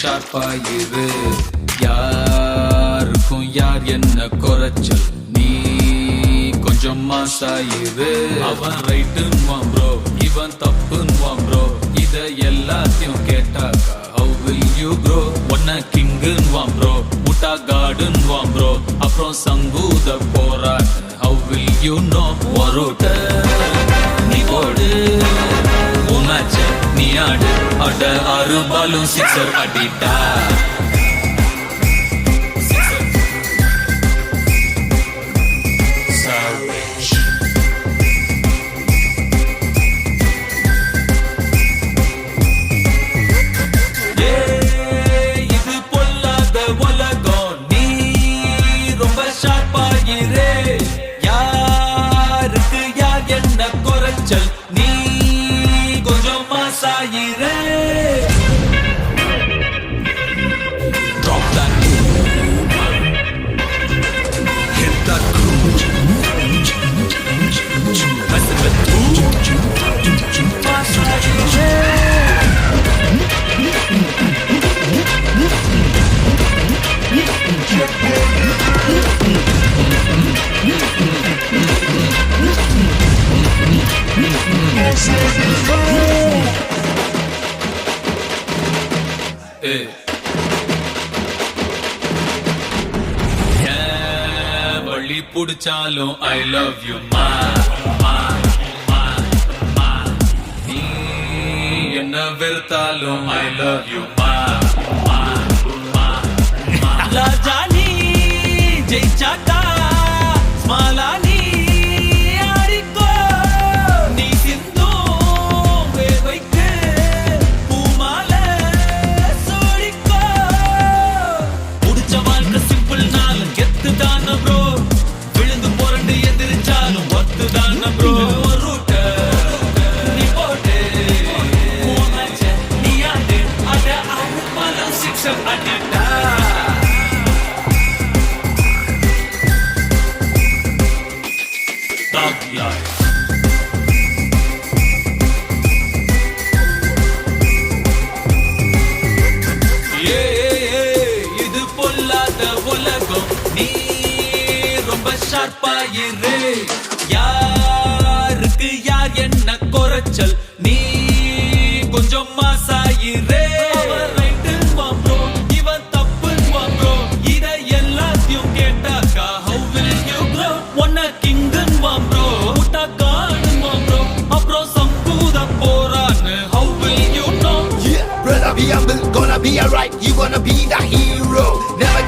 ஷார்ப்பாயிரு. யாருக்கும் யார் என்ன குறைச்சல், நீ கொஞ்சம் மாசாயிரு. அவன் ரைட்டுன்னுவான் ப்ரோ, இவன் தப்புன்னுவான் ப்ரோ. இத எல்லாத்தையும் கேட்டாக்கா how will you grow? ஒன்ன கிங்குன்னுவான் ப்ரோ, முட்டா காடுன்னுவான் ப்ரோ. அப்புறம் சங்கூத போறான் how will you know? ஒருட்ட நீ போடு, உன்னாச்ச நீ ஆடு. அட 6 பாலும் 6 அடிட்டா. நீ கொஞ்சம் மாசாயிரே. Drop that hit that groove. Messing with மாசாயிரே. வழி புடிச்சாலும் I love you மா. நீ என்ன வெறுத்தாலும் I love you மா. ராஜா நீ ஜெயிச்சாக்கா ஸ்மாலா நீ ஆடிக்கோ. நீ சிந்தும் வேர்வைக்கு பூமால சோடிக்கோ. புடிச்ச வாழ்க்கை சிம்பிள் நாள் கெத்து தான ப்ரோ. விழுந்து புரண்டு எதிர்ச்சாலும் ஒத்து தான ப்ரோ. ரூட்ட நீ போட்டு நீ ஆடு. அட 6 பாலும் 6 அடிட்டா. இது பொல்லாத உலகம், நீ ரொம்ப ஷார்ப்பாயிரு. யாருக்கு யார் என்ன குறைச்சல், நீ கொஞ்சம் மாசாயிரு. அவன் ரைட்டுன்னுவான் ப்ரோ, இவன் தப்புன்னுவான் ப்ரோ. இத எல்லாத்தையும் கேட்டாக்கா how will you grow? ஒன்ன கிங்குன்னுவான் ப்ரோ, முட்டா காடுன்னுவான் ப்ரோ. அப்புறம் சங்கூத போறான்னு how will you know? Yeah, brother, be humble, gonna be alright. You gonna be the hero. Never